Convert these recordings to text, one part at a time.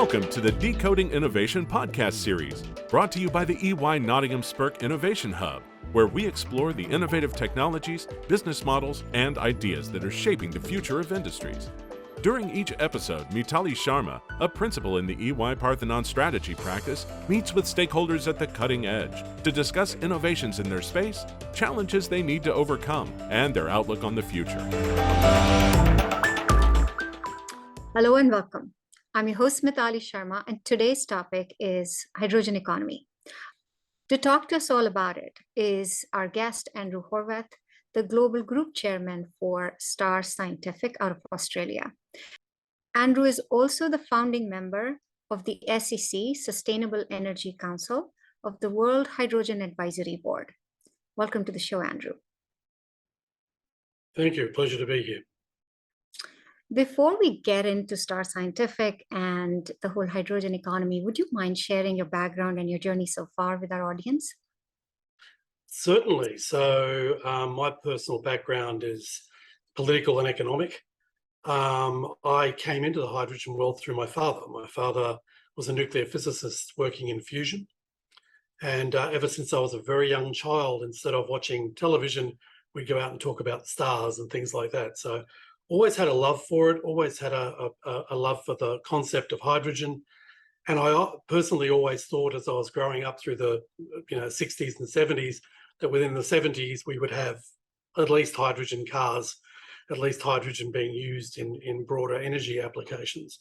Welcome to the Decoding Innovation podcast series, brought to you by the EY Nottingham Spurk Innovation Hub, where we explore the innovative technologies, business models, and ideas that are shaping the future of industries. During each episode, Mitali Sharma, a principal in the EY Parthenon strategy practice, meets with stakeholders at the cutting edge to discuss innovations in their space, challenges they need to overcome, and their outlook on the future. Hello and welcome. I'm your host, Mitali Sharma, and today's topic is hydrogen economy. To talk to us all about it is our guest, Andrew Horvath, the Global Group Chairman for Star Scientific out of Australia. Andrew is also the founding member of the SEC, Sustainable Energy Council, of the World Hydrogen Advisory Board. Welcome to the show, Andrew. Thank you. Pleasure to be here. Before we get into Star Scientific and the whole hydrogen economy, would you mind sharing your background and your journey so far with our audience? Certainly. So my personal background is political and economic. I came into the hydrogen world through my father. My father was a nuclear physicist working in fusion. And ever since I was a very young child, instead of watching television, we'd go out and talk about the stars and things like that. So always had a love for it, always had a love for the concept of hydrogen. And I personally always thought as I was growing up through the 60s and 70s, that within the 70s, we would have at least hydrogen cars, at least hydrogen being used in broader energy applications.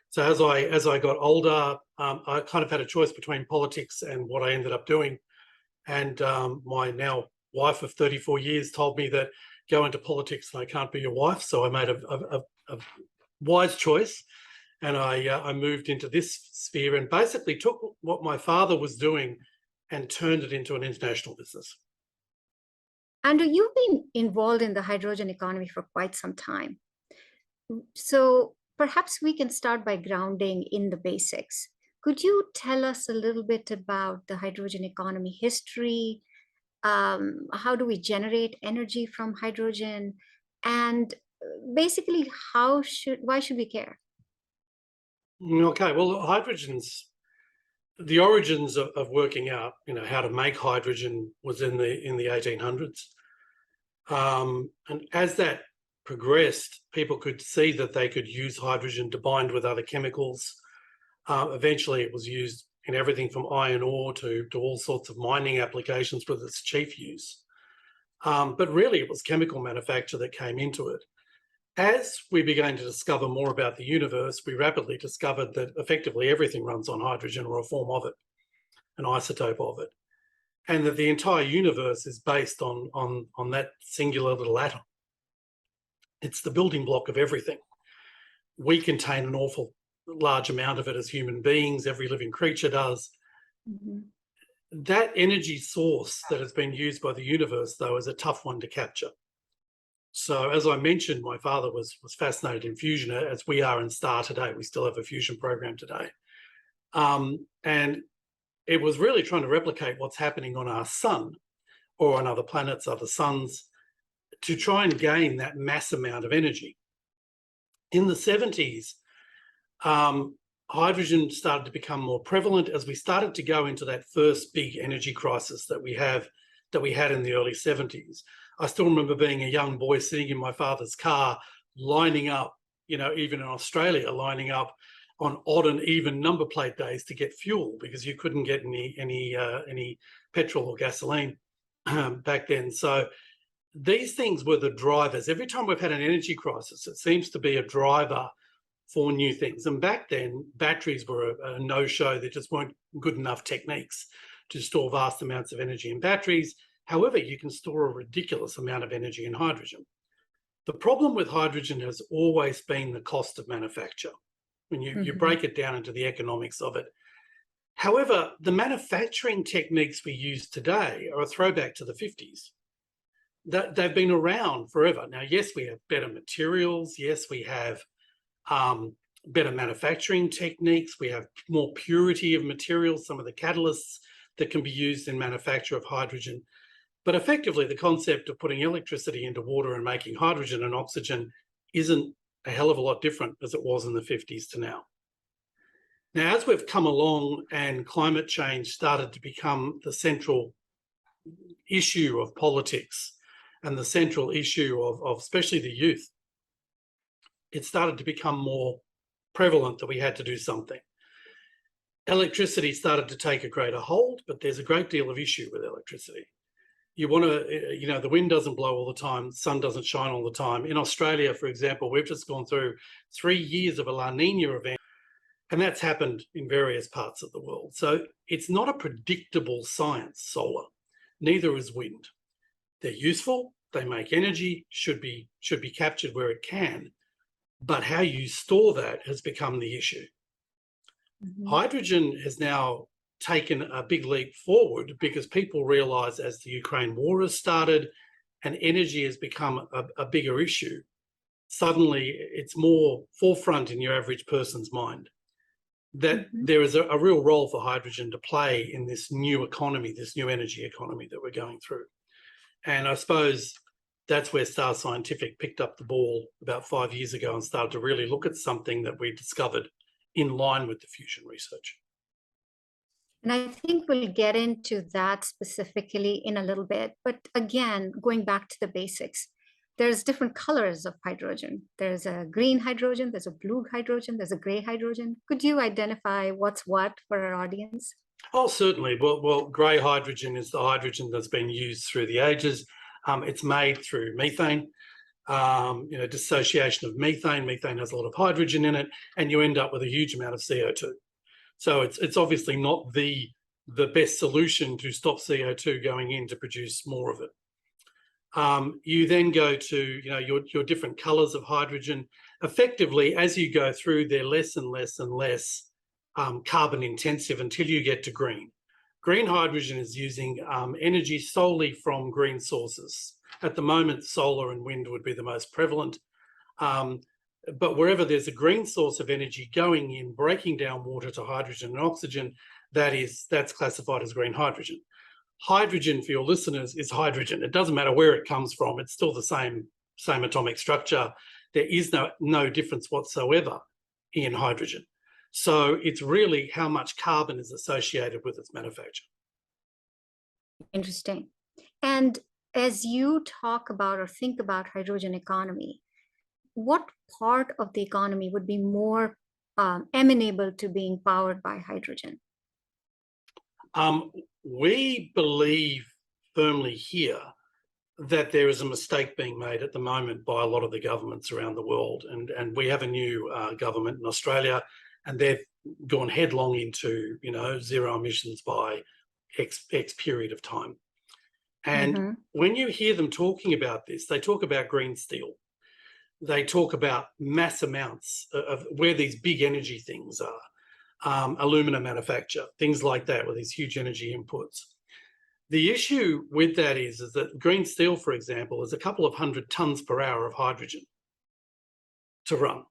So as I got older, I kind of had a choice between politics and what I ended up doing. And my now wife of 34 years told me that go into politics and I can't be your wife. So I made a wise choice, and I moved into this sphere and basically took what my father was doing and turned it into an international business. Andrew, you've been involved in the hydrogen economy for quite some time. So perhaps we can start by grounding in the basics. Could you tell us a little bit about the hydrogen economy history? How do we generate energy from hydrogen? And basically, why should we care? Okay, well, the origins of working out, how to make hydrogen was in the 1800s. And as that progressed, people could see that they could use hydrogen to bind with other chemicals. Eventually, it was used in everything from iron ore to all sorts of mining applications with its chief use. But really, it was chemical manufacture that came into it. As we began to discover more about the universe, we rapidly discovered that effectively everything runs on hydrogen or a form of it, an isotope of it, and that the entire universe is based on that singular little atom. It's the building block of everything. We contain an awful large amount of it as human beings. Every living creature does. Mm-hmm. That energy source that has been used by the universe, though, is a tough one to capture. So as I mentioned, my father was fascinated in fusion, as we are in STAR today. We still have a fusion program today. And it was really trying to replicate what's happening on our sun or on other planets, other suns, to try and gain that mass amount of energy. In the 70s, hydrogen started to become more prevalent as we started to go into that first big energy crisis that we had in the early 70s. I still remember being a young boy sitting in my father's car, lining up, even in Australia, lining up on odd and even number plate days to get fuel because you couldn't get any petrol or gasoline back then. So these things were the drivers. Every time we've had an energy crisis, it seems to be a driver for new things. And back then, batteries were a no-show. There just weren't good enough techniques to store vast amounts of energy in batteries. However, you can store a ridiculous amount of energy in hydrogen. The problem with hydrogen has always been the cost of manufacture, when you break it down into the economics of it. However, the manufacturing techniques we use today are a throwback to the 50s. They've been around forever. Now, yes, we have better materials. Yes, we have better manufacturing techniques. We have more purity of materials, some of the catalysts that can be used in manufacture of hydrogen. But effectively, the concept of putting electricity into water and making hydrogen and oxygen isn't a hell of a lot different as it was in the 50s to now. Now, as we've come along and climate change started to become the central issue of politics and the central issue of especially the youth, it started to become more prevalent that we had to do something. Electricity started to take a greater hold, but there's a great deal of issue with electricity. You want to, the wind doesn't blow all the time, the sun doesn't shine all the time. In Australia, for example, we've just gone through 3 years of a La Nina event, and that's happened in various parts of the world. So it's not a predictable science, solar. Neither is wind. They're useful, they make energy, should be captured where it can, but how you store that has become the issue. Hydrogen has now taken a big leap forward because people realise as the Ukraine war has started and energy has become a bigger issue, suddenly it's more forefront in your average person's mind that there is a real role for hydrogen to play in this new economy, this new energy economy that we're going through. And I suppose that's where Star Scientific picked up the ball about 5 years ago and started to really look at something that we discovered in line with the fusion research. And I think we'll get into that specifically in a little bit. But again, going back to the basics, there's different colors of hydrogen. There's a green hydrogen, there's a blue hydrogen, there's a gray hydrogen. Could you identify what's what for our audience? Oh, certainly. Well, grey hydrogen is the hydrogen that's been used through the ages. It's made through methane, dissociation of methane. Methane has a lot of hydrogen in it, and you end up with a huge amount of CO2. So it's obviously not the best solution to stop CO2 going in to produce more of it. You then go to your different colours of hydrogen. Effectively, as you go through, they're less and less and less carbon intensive until you get to green. Green hydrogen is using energy solely from green sources. At the moment, solar and wind would be the most prevalent. But wherever there's a green source of energy going in, breaking down water to hydrogen and oxygen, that's classified as green hydrogen. Hydrogen, for your listeners, is hydrogen. It doesn't matter where it comes from. It's still the same atomic structure. There is no difference whatsoever in hydrogen. So it's really how much carbon is associated with its manufacture. Interesting. And as you talk about or think about hydrogen economy, what part of the economy would be more amenable to being powered by hydrogen? We believe firmly here that there is a mistake being made at the moment by a lot of the governments around the world. And we have a new government in Australia, and they've gone headlong into, zero emissions by X period of time. And when you hear them talking about this, they talk about green steel. They talk about mass amounts of where these big energy things are, alumina manufacture, things like that, with these huge energy inputs. The issue with that is that green steel, for example, is a couple of 100 tonnes per hour of hydrogen to run.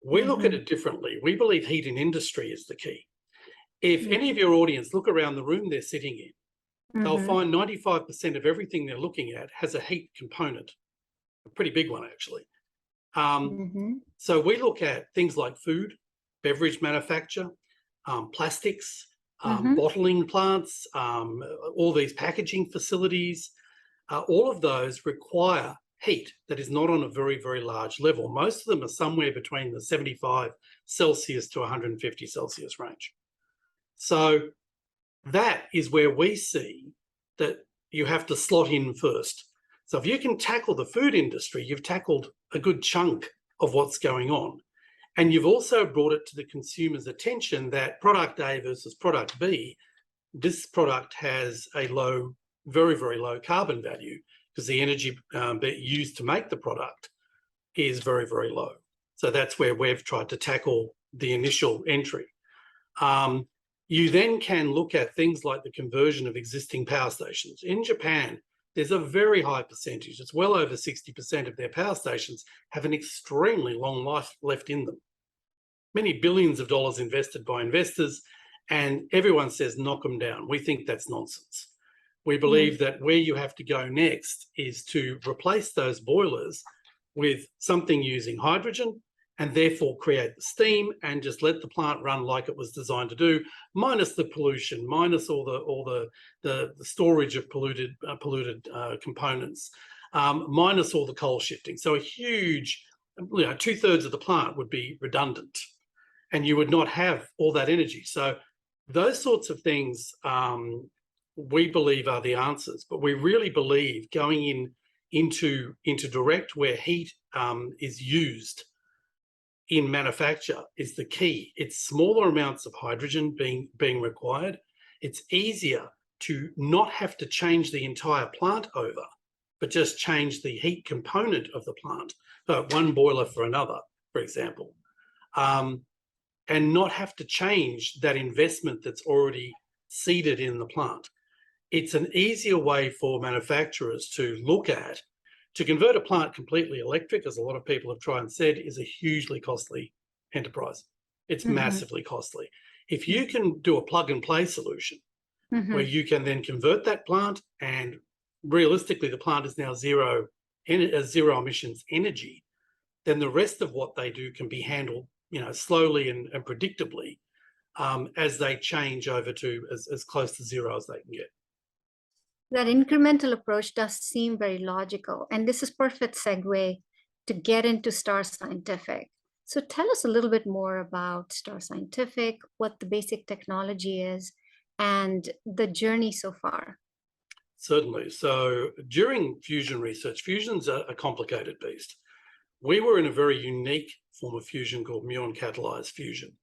We look at it differently. We believe heat in industry is the key. If any of your audience look around the room they're sitting in, they'll find 95% of everything they're looking at has a heat component, a pretty big one actually. So we look at things like food, beverage manufacture, plastics, bottling plants, all these packaging facilities. All of those require heat that is not on a very, very large level. Most of them are somewhere between the 75 Celsius to 150 Celsius range. So that is where we see that you have to slot in first. So if you can tackle the food industry, you've tackled a good chunk of what's going on. And you've also brought it to the consumer's attention that product A versus product B, this product has a low, very, very low carbon value because the energy used to make the product is very, very low. So that's where we've tried to tackle the initial entry. You then can look at things like the conversion of existing power stations. In Japan, there's a very high percentage, it's well over 60% of their power stations have an extremely long life left in them. Many billions of dollars invested by investors, and everyone says knock them down. We think that's nonsense. We believe that where you have to go next is to replace those boilers with something using hydrogen and therefore create the steam and just let the plant run like it was designed to do, minus the pollution, minus all the storage of polluted components, minus all the coal shifting. So a huge, 2/3 of the plant would be redundant, and you would not have all that energy. So those sorts of things we believe are the answers, but we really believe going into direct where heat is used in manufacture is the key. It's smaller amounts of hydrogen being required. It's easier to not have to change the entire plant over, but just change the heat component of the plant, one boiler for another, for example, and not have to change that investment that's already seeded in the plant. It's an easier way for manufacturers to look at. To convert a plant completely electric, as a lot of people have tried and said, is a hugely costly enterprise. It's massively costly. If you can do a plug and play solution where you can then convert that plant, and realistically the plant is now zero emissions energy, then the rest of what they do can be handled, slowly and predictably as they change over to as close to zero as they can get. That incremental approach does seem very logical. And this is perfect segue to get into Star Scientific. So tell us a little bit more about Star Scientific, what the basic technology is, and the journey so far. Certainly. So during fusion research, fusion's a complicated beast. We were in a very unique form of fusion called muon catalyzed fusion.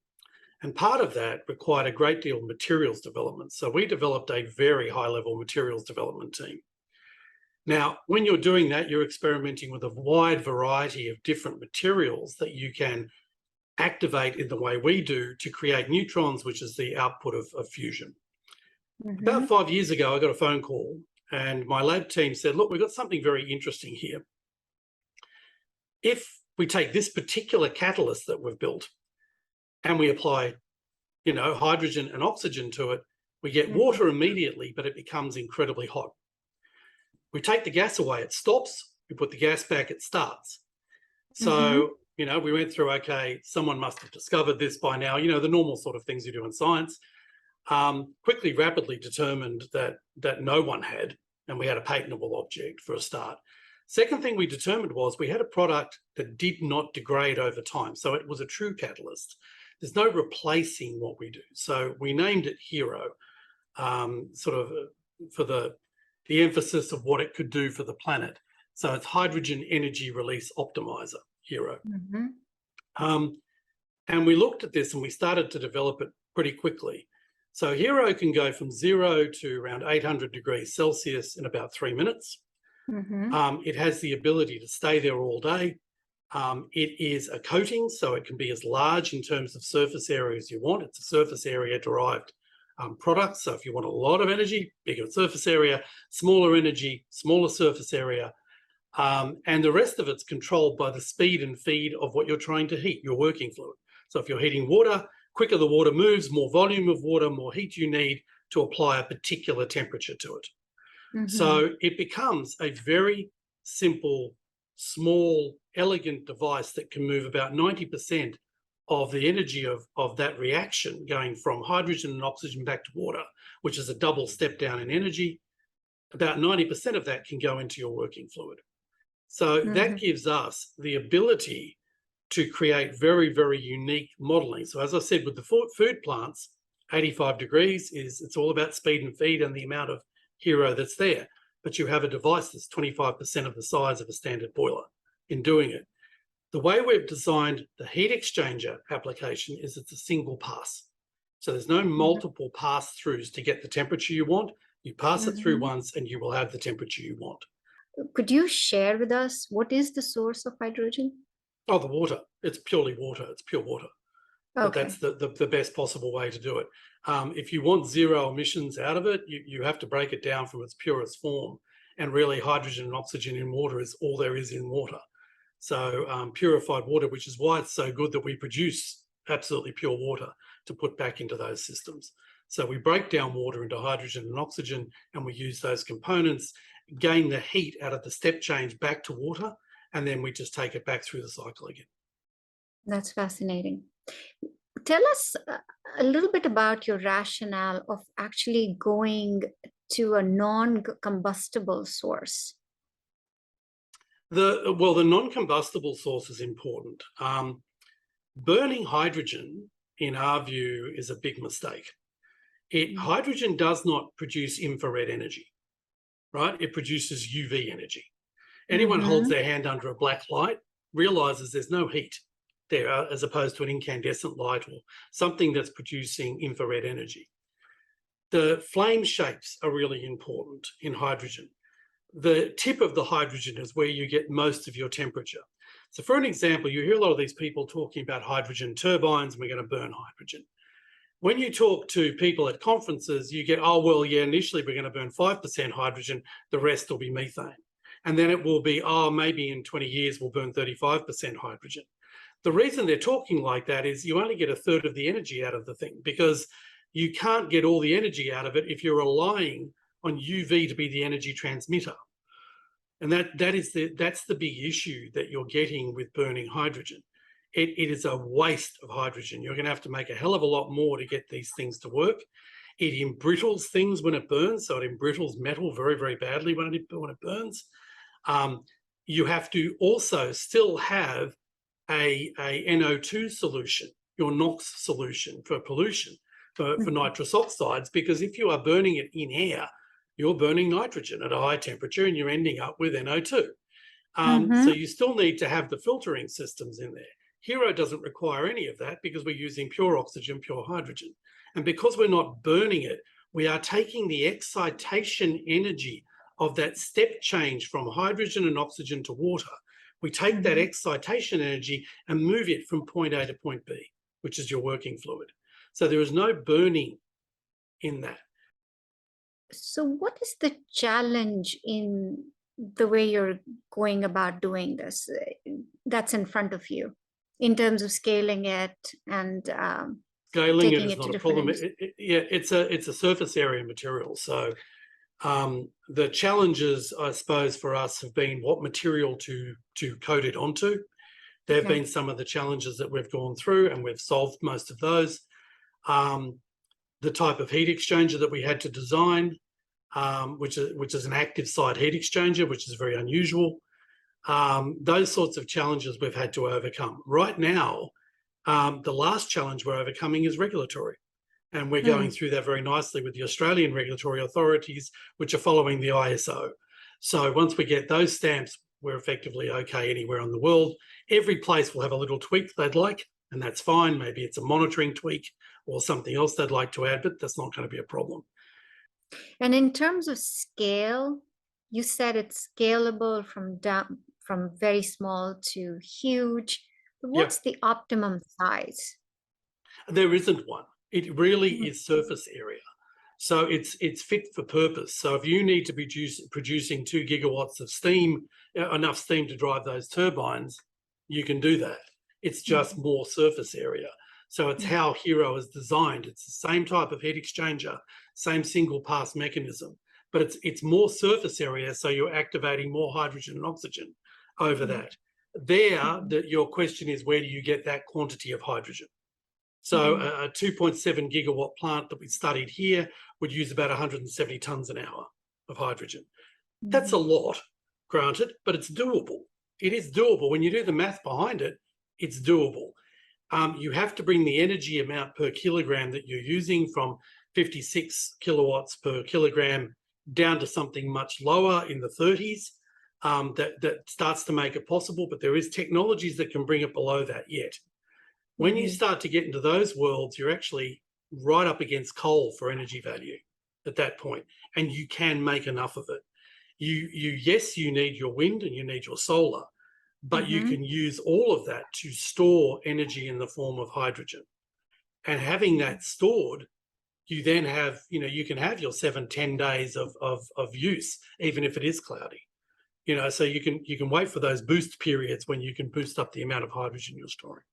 And part of that required a great deal of materials development. So we developed a very high-level materials development team. Now, when you're doing that, you're experimenting with a wide variety of different materials that you can activate in the way we do to create neutrons, which is the output of fusion. About 5 years ago, I got a phone call and my lab team said, look, we've got something very interesting here. If we take this particular catalyst that we've built and we apply, hydrogen and oxygen to it, we get water immediately, but it becomes incredibly hot. We take the gas away, it stops. We put the gas back, it starts. So, we went through, okay, someone must have discovered this by now, the normal sort of things you do in science. Quickly, rapidly determined that no one had, and we had a patentable object for a start. Second thing we determined was we had a product that did not degrade over time. So it was a true catalyst. There's no replacing what we do. So we named it HERO, sort of for the emphasis of what it could do for the planet. So it's Hydrogen Energy Release Optimizer, HERO. And we looked at this and we started to develop it pretty quickly. So HERO can go from 0 to around 800 degrees Celsius in about 3 minutes. It has the ability to stay there all day. It is a coating, so it can be as large in terms of surface area as you want. It's a surface area derived product. So if you want a lot of energy, bigger surface area, smaller energy, smaller surface area. And the rest of it's controlled by the speed and feed of what you're trying to heat, your working fluid. So if you're heating water, quicker the water moves, more volume of water, more heat you need to apply a particular temperature to it. So it becomes a very simple, small, elegant device that can move about 90% of the energy of that reaction going from hydrogen and oxygen back to water, which is a double step down in energy. About 90% of that can go into your working fluid. So that gives us the ability to create very, very unique modeling. So as I said, with the food plants, 85 degrees it's all about speed and feed and the amount of HERO that's there. But you have a device that's 25% of the size of a standard boiler in doing it. The way we've designed the heat exchanger application is it's a single pass. So there's no multiple pass-throughs to get the temperature you want. You pass it through once and you will have the temperature you want. Could you share with us what is the source of hydrogen? Oh, the water. It's purely water. It's pure water. Okay. But that's the best possible way to do it. If you want zero emissions out of it, you have to break it down from its purest form. And really, hydrogen and oxygen in water is all there is in water. So purified water, which is why it's so good that we produce absolutely pure water to put back into those systems. So we break down water into hydrogen and oxygen, and we use those components, gain the heat out of the step change back to water, and then we just take it back through the cycle again. That's fascinating. Tell us a little bit about your rationale of actually going to a non-combustible source. The non-combustible source is important. Burning hydrogen, in our view, is a big mistake. Hydrogen does not produce infrared energy, right? It produces UV energy. Anyone holds their hand under a black light realizes there's no heat there as opposed to an incandescent light or something that's producing infrared energy. The flame shapes are really important in hydrogen. The tip of the hydrogen is where you get most of your temperature. So for an example, you hear a lot of these people talking about hydrogen turbines and we're going to burn hydrogen. When you talk to people at conferences, you get, oh, well, yeah, initially we're going to burn 5% hydrogen, the rest will be methane. And then it will be, oh, maybe in 20 years we'll burn 35% hydrogen. The reason they're talking like that is you only get a third of the energy out of the thing because you can't get all the energy out of it if you're relying on UV to be the energy transmitter. And that's the big issue that you're getting with burning hydrogen. It is a waste of hydrogen. You're going to have to make a hell of a lot more to get these things to work. It embrittles things when it burns, so it embrittles metal very, very badly when it burns. You have to also still have a NO2 solution, your NOx solution for pollution, for nitrous oxides, because if you are burning it in air, you're burning nitrogen at a high temperature and you're ending up with NO2. So you still need to have the filtering systems in there. Hero doesn't require any of that because we're using pure oxygen, pure hydrogen. And because we're not burning it, we are taking the excitation energy of that step change from hydrogen and oxygen to water. We take that excitation energy and move it from point A to point B, which is your working fluid. So there is no burning in that. So what is the challenge in the way you're going about doing this that's in front of you in terms of scaling it and scaling it taking is it not to a problem. different It's a surface area material. So the challenges, I suppose, for us have been what material to coat it onto. There have been some of the challenges that we've gone through, and we've solved most of those. The type of heat exchanger that we had to design, which is an active site heat exchanger, which is very unusual. Those sorts of challenges we've had to overcome. Right now, the last challenge we're overcoming is regulatory. And we're going through that very nicely with the Australian regulatory authorities, which are following the ISO. So once we get those stamps, we're effectively okay anywhere in the world. Every place will have a little tweak they'd like, and that's fine. Maybe it's a monitoring tweak or something else they'd like to add, but that's not going to be a problem. And in terms of scale, you said it's scalable from very small to huge. What's the optimum size? There isn't one. It really is surface area. So it's fit for purpose. So if you need to be producing 2 gigawatts of steam, enough steam to drive those turbines, you can do that. It's just more surface area. So it's how Hero is designed. It's the same type of heat exchanger, same single pass mechanism, but it's more surface area. So you're activating more hydrogen and oxygen over that. Your question is, where do you get that quantity of hydrogen? So a 2.7 gigawatt plant that we studied here would use about 170 tonnes an hour of hydrogen. That's a lot, granted, but it's doable. It is doable. When you do the math behind it, it's doable. You have to bring the energy amount per kilogram that you're using from 56 kilowatts per kilogram down to something much lower in the 30s. That starts to make it possible, but there is technologies that can bring it below that yet. When you start to get into those worlds, you're actually right up against coal for energy value at that point, and you can make enough of it. Yes, you need your wind and you need your solar, but you can use all of that to store energy in the form of hydrogen. And having that stored, you then have, you can have your 7-10 days of use, even if it is cloudy. So you can wait for those boost periods when you can boost up the amount of hydrogen you're storing.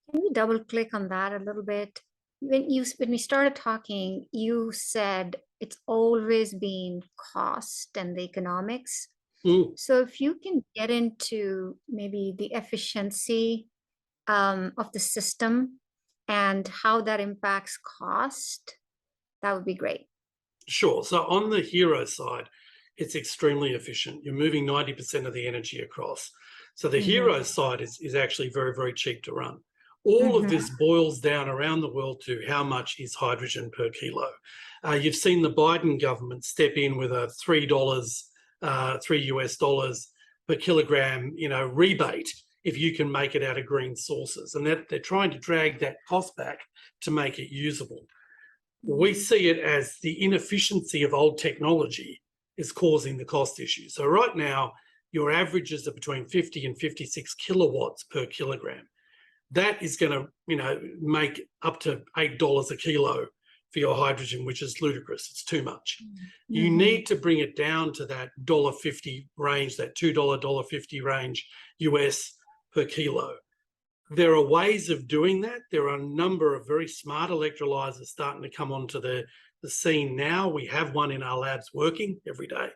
Can we double click on that a little bit? When we started talking, you said it's always been cost and the economics. So if you can get into maybe the efficiency of the system and how that impacts cost, that would be great. Sure. So on the hero side, it's extremely efficient. You're moving 90% of the energy across. So the hero side is actually very, very cheap to run. All of this boils down around the world to how much is hydrogen per kilo. You've seen the Biden government step in with a $3 per kilogram, rebate if you can make it out of green sources, and that they're trying to drag that cost back to make it usable. We see it as the inefficiency of old technology is causing the cost issue. So right now, your averages are between 50 and 56 kilowatts per kilogram. That is going to, make up to $8 a kilo for your hydrogen, which is ludicrous. It's too much. You need to bring it down to that $1.50 range, that $2, $1.50 range US per kilo. There are ways of doing that. There are a number of very smart electrolyzers starting to come onto the scene now. We have one in our labs working every day.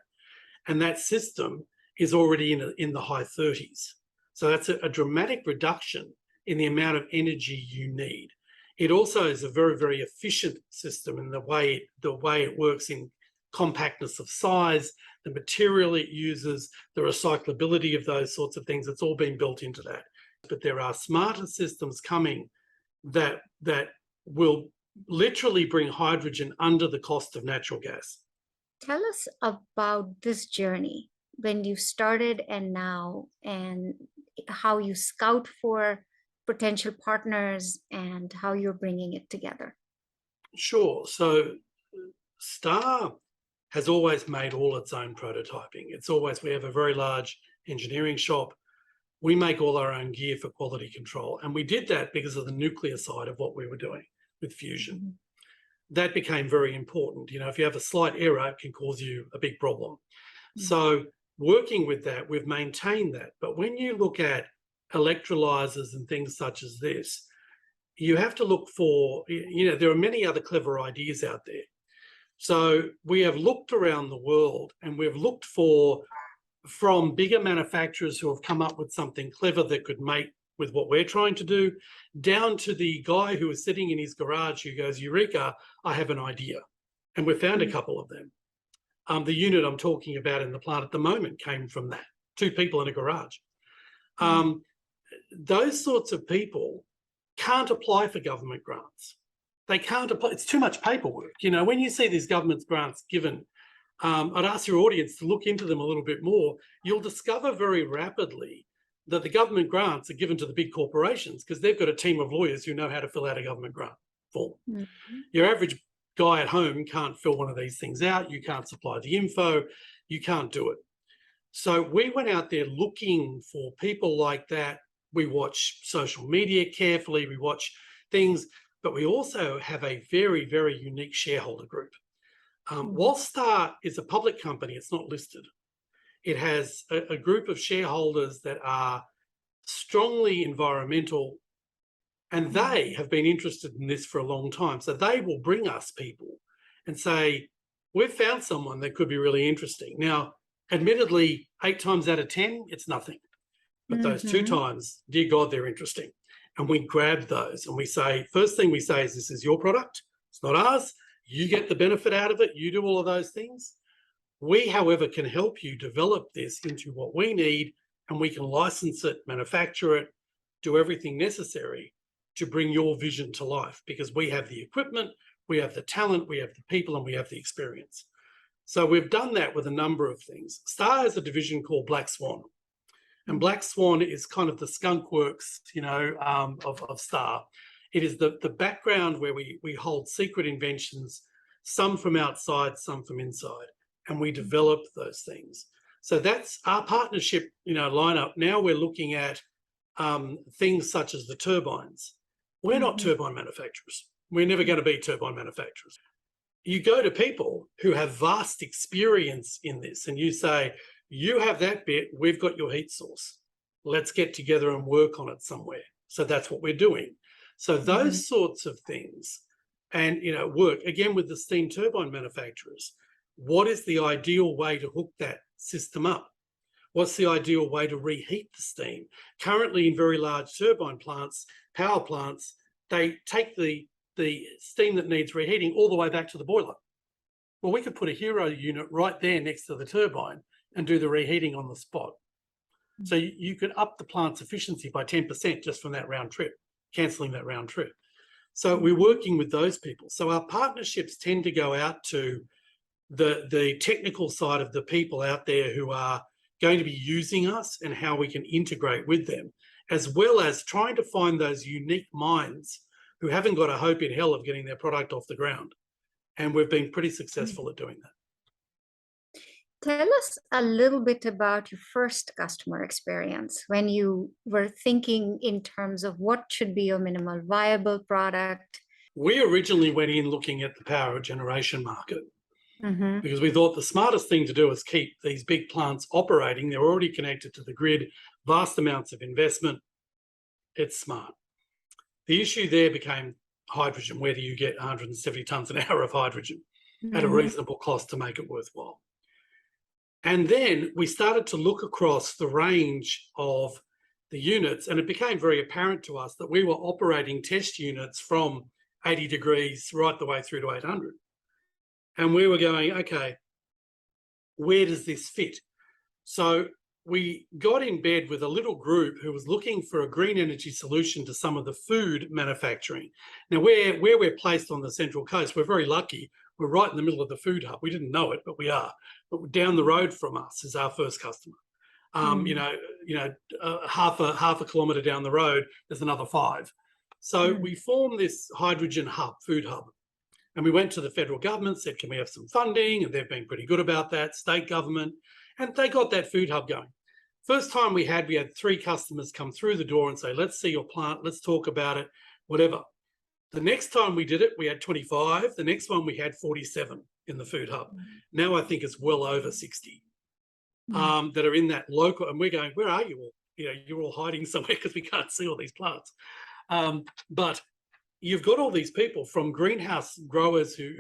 And that system is already in the high 30s. So that's a dramatic reduction in the amount of energy you need. It also is a very, very efficient system in the way it works in compactness of size, the material it uses, the recyclability of those sorts of things. It's all been built into that. But there are smarter systems coming that will literally bring hydrogen under the cost of natural gas. Tell us about this journey, when you started and now, and how you scout for potential partners and how you're bringing it together. Sure. So STAR has always made all its own prototyping. We have a very large engineering shop. We make all our own gear for quality control. And we did that because of the nuclear side of what we were doing with fusion. That became very important. If you have a slight error, it can cause you a big problem. So working with that, we've maintained that. But when you look at electrolyzers and things such as this, you have to look for, there are many other clever ideas out there. So we have looked around the world and we've looked from bigger manufacturers who have come up with something clever that could make with what we're trying to do, down to the guy who is sitting in his garage who goes, Eureka, I have an idea. And we found a couple of them. The unit I'm talking about in the plant at the moment came from that, 2 people in a garage. Those sorts of people can't apply for government grants. They can't apply. It's too much paperwork. When you see these government grants given, I'd ask your audience to look into them a little bit more. You'll discover very rapidly that the government grants are given to the big corporations because they've got a team of lawyers who know how to fill out a government grant form. Your average guy at home can't fill one of these things out. You can't supply the info. You can't do it. So we went out there looking for people like that. We watch social media carefully. We watch things, but we also have a very, very unique shareholder group. While STAR is a public company, it's not listed. It has a group of shareholders that are strongly environmental, and they have been interested in this for a long time. So they will bring us people and say, we've found someone that could be really interesting. Now, admittedly, 8 times out of 10, it's nothing. But those 2 times, dear God, they're interesting. And we grab those and we say, first thing we say is, this is your product. It's not ours. You get the benefit out of it. You do all of those things. We, however, can help you develop this into what we need, and we can license it, manufacture it, do everything necessary to bring your vision to life, because we have the equipment, we have the talent, we have the people, and we have the experience. So we've done that with a number of things. STAR has a division called Black Swan. And Black Swan is kind of the skunk works, of STAR. It is the background where we hold secret inventions, some from outside, some from inside, and we develop those things. So that's our partnership, lineup. Now we're looking at things such as the turbines. We're not turbine manufacturers. We're never going to be turbine manufacturers. You go to people who have vast experience in this and you say, you have that bit, we've got your heat source. Let's get together and work on it somewhere. So that's what we're doing. So those sorts of things, and work again with the steam turbine manufacturers. What is the ideal way to hook that system up? What's the ideal way to reheat the steam? Currently, in very large turbine plants, power plants, they take the steam that needs reheating all the way back to the boiler. Well, we could put a hero unit right there next to the turbine and do the reheating on the spot. So you could up the plant's efficiency by 10% just from that round trip, cancelling that round trip. So we're working with those people. So our partnerships tend to go out to the technical side of the people out there who are going to be using us and how we can integrate with them, as well as trying to find those unique minds who haven't got a hope in hell of getting their product off the ground. And we've been pretty successful at doing that. Tell us a little bit about your first customer experience when you were thinking in terms of what should be your minimal viable product. We originally went in looking at the power generation market Mm-hmm. because we thought the smartest thing to do is keep these big plants operating. They're already connected to the grid, vast amounts of investment. It's smart. The issue there became hydrogen. Where do you get 170 tonnes an hour of hydrogen at a reasonable cost to make it worthwhile? And then we started to look across the range of the units, and it became very apparent to us that we were operating test units from 80 degrees right the way through to 800. And we were going, okay, where does this fit? So we got in bed with a little group who was looking for a green energy solution to some of the food manufacturing. Now, where we're placed on the Central Coast, we're very lucky. We're right in the middle of the food hub. We didn't know it, but we are. But down the road from us is our first customer. Half a kilometre down the road, there's another 5. So we formed this hydrogen hub, food hub. And we went to the federal government, said, can we have some funding? And they've been pretty good about that, state government. And they got that food hub going. First time we had 3 customers come through the door and say, let's see your plant, let's talk about it, whatever. The next time we did it, we had 25. The next one we had 47 in the food hub. Now I think it's well over 60 that are in that local. And we're going, where are you all? You're all hiding somewhere because we can't see all these plants. But you've got all these people from greenhouse growers who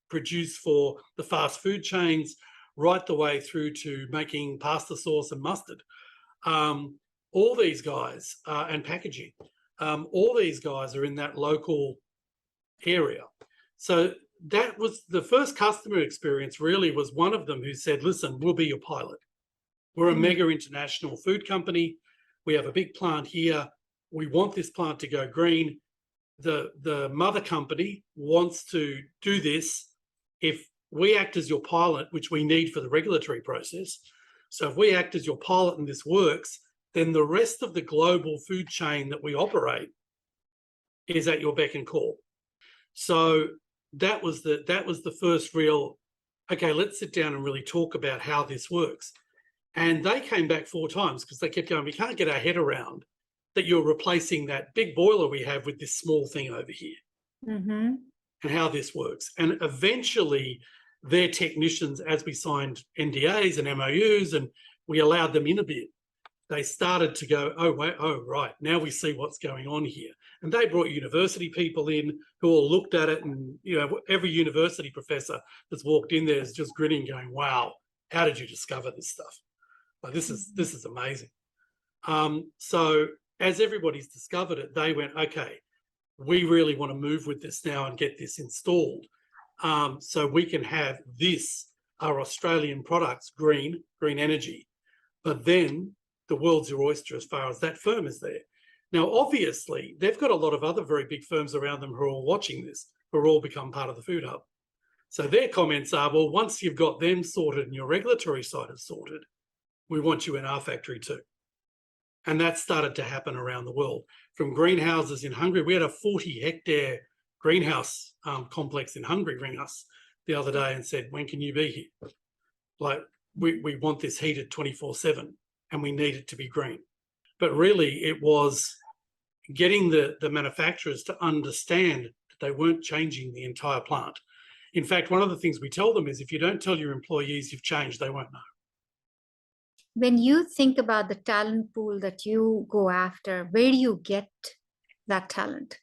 produce for the fast food chains, right the way through to making pasta sauce and mustard. All these guys and packaging, all these guys are in that local area. So that was the first customer experience. Really was one of them who said, listen, we'll be your pilot. We're a mega international food company. We have a big plant here. We want this plant to go green. The mother company wants to do this. If we act as your pilot, which we need for the regulatory process, so if we act as your pilot and this works, then the rest of the global food chain that we operate is at your beck and call. So that was the first real, okay, let's sit down and really talk about how this works. And they came back 4 times because they kept going, we can't get our head around that you're replacing that big boiler we have with this small thing over here and how this works. And eventually their technicians, as we signed NDAs and MOUs and we allowed them in a bit, they started to go, oh, wait, oh, right, now we see what's going on here. And they brought university people in who all looked at it, and every university professor that's walked in there is just grinning, going, wow, how did you discover this stuff? Like, this is amazing. So as everybody's discovered it, they went, okay, we really want to move with this now and get this installed. So we can have this, our Australian products, green energy, but then the world's your oyster as far as that firm is there. Now, obviously, they've got a lot of other very big firms around them who are all watching this, who are all become part of the food hub. So their comments are, well, once you've got them sorted and your regulatory side is sorted, we want you in our factory too. And that started to happen around the world. From greenhouses in Hungary, we had a 40-hectare greenhouse complex in Hungary ring us the other day and said, when can you be here? Like, we want this heated 24/7 and we need it to be green. But really it was getting the manufacturers to understand that they weren't changing the entire plant. In fact, one of the things we tell them is if you don't tell your employees you've changed, they won't know. When you think about the talent pool that you go after, where do you get that talent?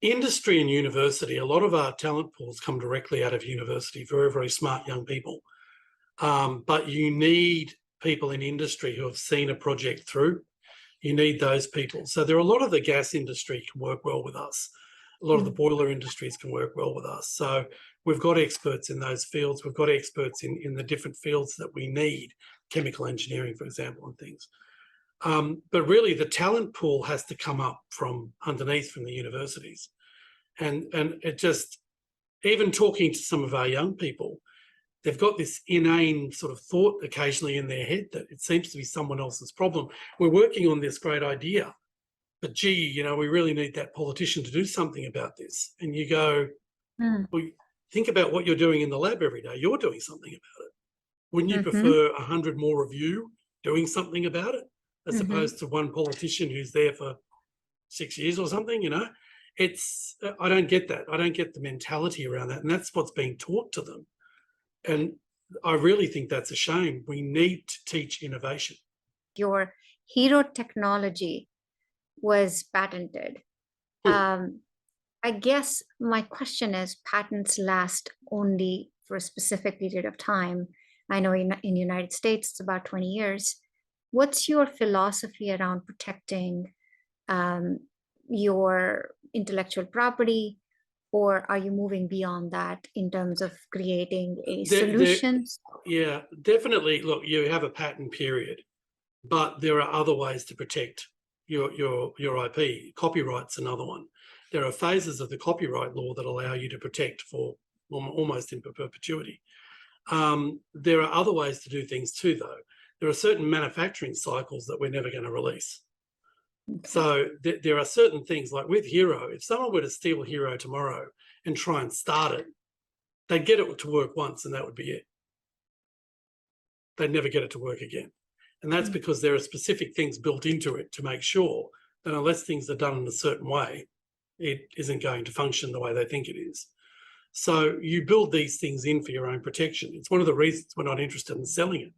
Industry and university, a lot of our talent pools come directly out of university, very, very smart young people. But you need people in industry who have seen a project through. You need those people. So there are a lot of the gas industry can work well with us. A lot of the boiler industries can work well with us. So we've got experts in those fields. We've got experts in the different fields that we need, chemical engineering, for example, and things. But really the talent pool has to come up from underneath, from the universities. And it just, even talking to some of our young people, they've got this inane sort of thought occasionally in their head that it seems to be someone else's problem. We're working on this great idea, but gee, we really need that politician to do something about this. And you go, well, think about what you're doing in the lab every day. You're doing something about it. Wouldn't you prefer 100 more of you doing something about it, as opposed to one politician who's there for 6 years or something? I don't get that. I don't get the mentality around that. And that's what's being taught to them. And I really think that's a shame. We need to teach innovation. Your hero technology was patented. I guess my question is, patents last only for a specific period of time. I know in the United States, it's about 20 years. What's your philosophy around protecting your intellectual property? Or are you moving beyond that in terms of creating a solution? Yeah, definitely. Look, you have a patent period, but there are other ways to protect your IP. Copyright's another one. There are phases of the copyright law that allow you to protect for almost in perpetuity. There are other ways to do things too, though. There are certain manufacturing cycles that we're never going to release. So there are certain things, like with Hero, if someone were to steal Hero tomorrow and try and start it, they'd get it to work once and that would be it. They'd never get it to work again. And that's because there are specific things built into it to make sure that unless things are done in a certain way, it isn't going to function the way they think it is. So you build these things in for your own protection. It's one of the reasons we're not interested in selling it.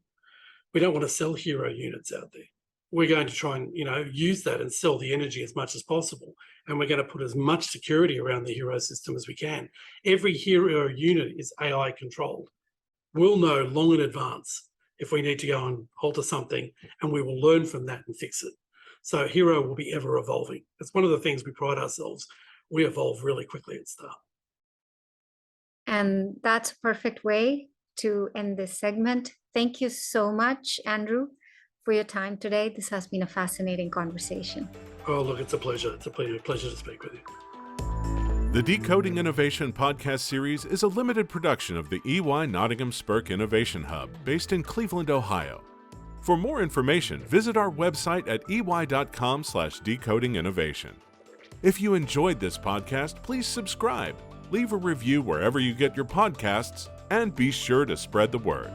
We don't want to sell Hero units out there. We're going to try and, use that and sell the energy as much as possible. And we're going to put as much security around the Hero system as we can. Every Hero unit is AI controlled. We'll know long in advance if we need to go and alter something, and we will learn from that and fix it. So Hero will be ever evolving. It's one of the things we pride ourselves. We evolve really quickly at Star. And that's a perfect way to end this segment. Thank you so much, Andrew, for your time today. This has been a fascinating conversation. Oh, look, it's a pleasure. It's a pleasure to speak with you. The Decoding Innovation podcast series is a limited production of the EY Nottingham Spurk Innovation Hub, based in Cleveland, Ohio. For more information, visit our website at ey.com/decodinginnovation. If you enjoyed this podcast, please subscribe, leave a review wherever you get your podcasts, and be sure to spread the word.